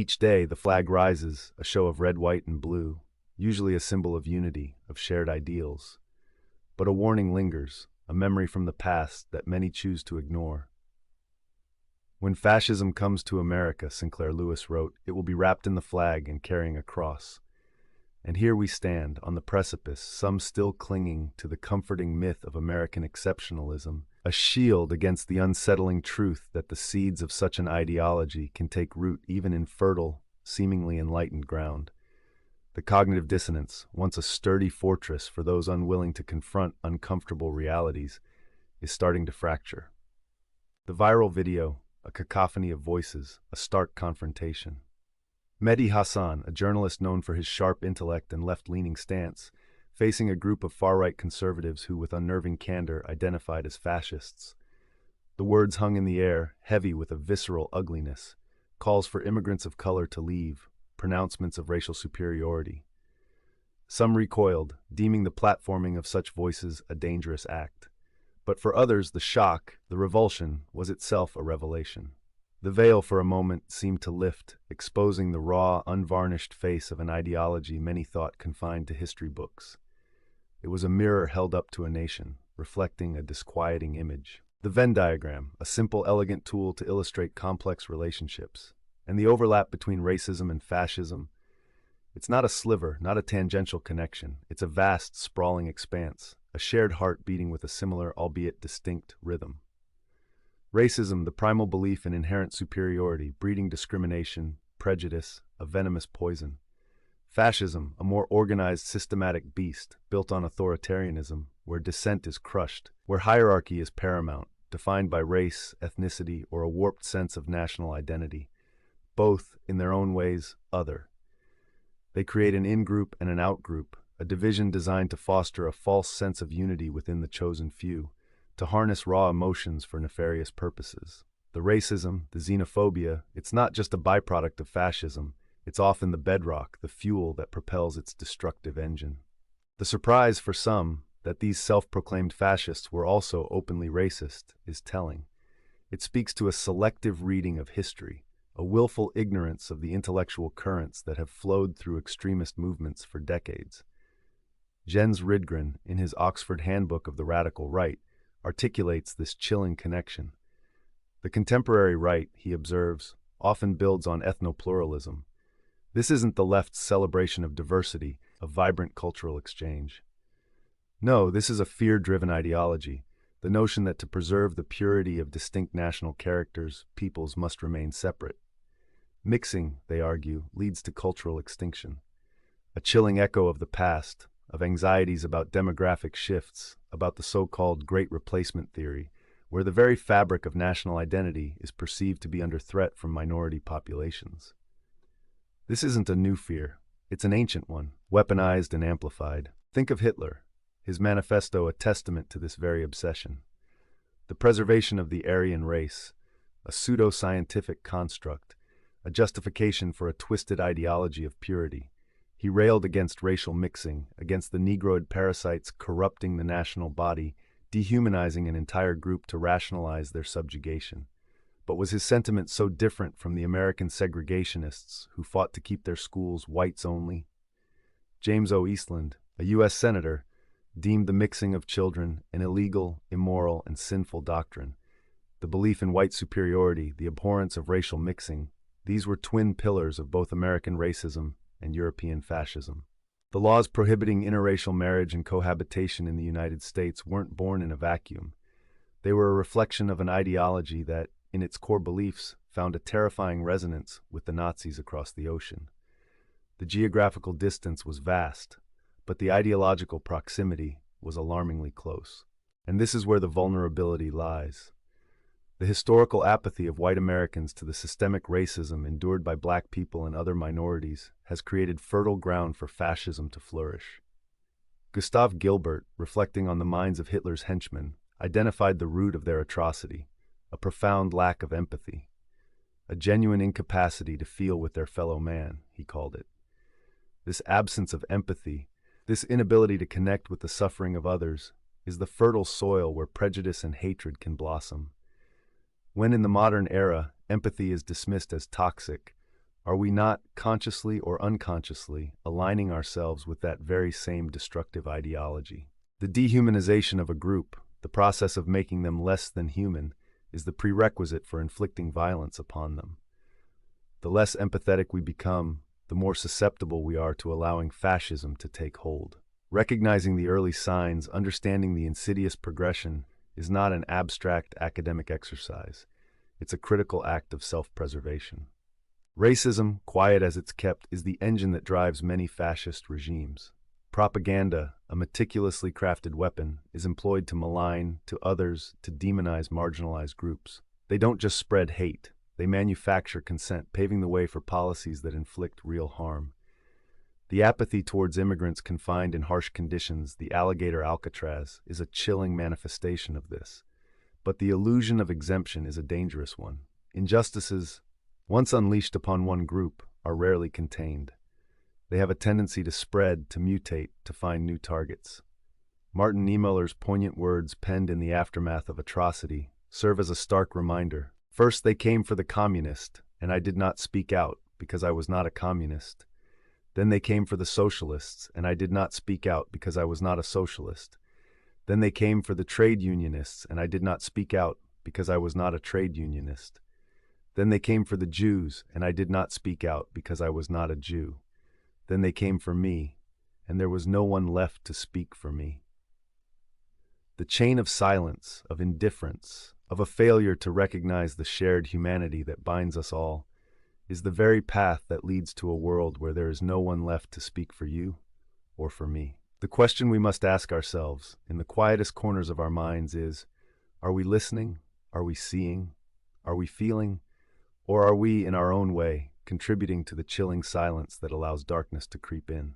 Each day, the flag rises, a show of red, white, and blue, usually a symbol of unity, of shared ideals. But a warning lingers, a memory from the past that many choose to ignore. When fascism comes to America, Sinclair Lewis wrote, it will be wrapped in the flag and carrying a cross. And here we stand, on the precipice, some still clinging to the comforting myth of American exceptionalism, a shield against the unsettling truth that the seeds of such an ideology can take root even in fertile, seemingly enlightened ground. The cognitive dissonance, once a sturdy fortress for those unwilling to confront uncomfortable realities, is starting to fracture. The viral video, a cacophony of voices, a stark confrontation. Mehdi Hassan, a journalist known for his sharp intellect and left-leaning stance, facing a group of far-right conservatives who, with unnerving candor, identified as fascists. The words hung in the air, heavy with a visceral ugliness, calls for immigrants of color to leave, pronouncements of racial superiority. Some recoiled, deeming the platforming of such voices a dangerous act. But for others, the shock, the revulsion, was itself a revelation. The veil for a moment seemed to lift, exposing the raw, unvarnished face of an ideology many thought confined to history books. It was a mirror held up to a nation, reflecting a disquieting image. The Venn diagram, a simple, elegant tool to illustrate complex relationships. And the overlap between racism and fascism. It's not a sliver, not a tangential connection. It's a vast, sprawling expanse, a shared heart beating with a similar, albeit distinct, rhythm. Racism, the primal belief in inherent superiority, breeding discrimination, prejudice, a venomous poison. Fascism, a more organized, systematic beast, built on authoritarianism, where dissent is crushed, where hierarchy is paramount, defined by race, ethnicity, or a warped sense of national identity. Both, in their own ways, other. They create an in-group and an out-group, a division designed to foster a false sense of unity within the chosen few, to harness raw emotions for nefarious purposes. The racism, the xenophobia, it's not just a byproduct of fascism, it's often the bedrock, the fuel that propels its destructive engine. The surprise for some, that these self-proclaimed fascists were also openly racist, is telling. It speaks to a selective reading of history, a willful ignorance of the intellectual currents that have flowed through extremist movements for decades. Jens Rydgren, in his Oxford Handbook of the Radical Right, articulates this chilling connection. The contemporary right, he observes, often builds on ethnopluralism. This isn't the left's celebration of diversity, of vibrant cultural exchange. No, this is a fear-driven ideology, the notion that to preserve the purity of distinct national characters, peoples must remain separate. Mixing, they argue, leads to cultural extinction. A chilling echo of the past, of anxieties about demographic shifts, about the so-called Great Replacement theory, where the very fabric of national identity is perceived to be under threat from minority populations. This isn't a new fear. It's an ancient one, weaponized and amplified. Think of Hitler, his manifesto a testament to this very obsession. The preservation of the Aryan race, a pseudo-scientific construct, a justification for a twisted ideology of purity. He railed against racial mixing, against the Negroid parasites corrupting the national body, dehumanizing an entire group to rationalize their subjugation. But was his sentiment so different from the American segregationists who fought to keep their schools whites only? James O. Eastland, a U.S. senator, deemed the mixing of children an illegal, immoral, and sinful doctrine. The belief in white superiority, the abhorrence of racial mixing, these were twin pillars of both American racism and European fascism. The laws prohibiting interracial marriage and cohabitation in the United States weren't born in a vacuum. They were a reflection of an ideology that, in its core beliefs, found a terrifying resonance with the Nazis across the ocean. The geographical distance was vast, but the ideological proximity was alarmingly close. And this is where the vulnerability lies. The historical apathy of white Americans to the systemic racism endured by black people and other minorities has created fertile ground for fascism to flourish. Gustav Gilbert, reflecting on the minds of Hitler's henchmen, identified the root of their atrocity, a profound lack of empathy. A genuine incapacity to feel with their fellow man, he called it. This absence of empathy, this inability to connect with the suffering of others, is the fertile soil where prejudice and hatred can blossom. When in the modern era, empathy is dismissed as toxic, Are we not, consciously or unconsciously, aligning ourselves with that very same destructive ideology? The dehumanization of a group, the process of making them less than human, is the prerequisite for inflicting violence upon them. The less empathetic we become, the more susceptible we are to allowing fascism to take hold. Recognizing the early signs, understanding the insidious progression, is not an abstract academic exercise. It's a critical act of self-preservation. Racism, quiet as it's kept, is the engine that drives many fascist regimes. Propaganda, a meticulously crafted weapon, is employed to malign, to others, to demonize marginalized groups. They don't just spread hate, they manufacture consent, paving the way for policies that inflict real harm. The apathy towards immigrants confined in harsh conditions, the alligator Alcatraz, is a chilling manifestation of this. But the illusion of exemption is a dangerous one. Injustices, once unleashed upon one group, are rarely contained. They have a tendency to spread, to mutate, to find new targets. Martin Niemöller's poignant words penned in the aftermath of atrocity serve as a stark reminder. First they came for the communist, and I did not speak out because I was not a communist. Then they came for the socialists, and I did not speak out because I was not a socialist. Then they came for the trade unionists, and I did not speak out because I was not a trade unionist. Then they came for the Jews, and I did not speak out because I was not a Jew. Then they came for me, and there was no one left to speak for me. The chain of silence, of indifference, of a failure to recognize the shared humanity that binds us all, is the very path that leads to a world where there is no one left to speak for you or for me. The question we must ask ourselves, in the quietest corners of our minds, is, are we listening? Are we seeing? Are we feeling? Or are we, in our own way, contributing to the chilling silence that allows darkness to creep in?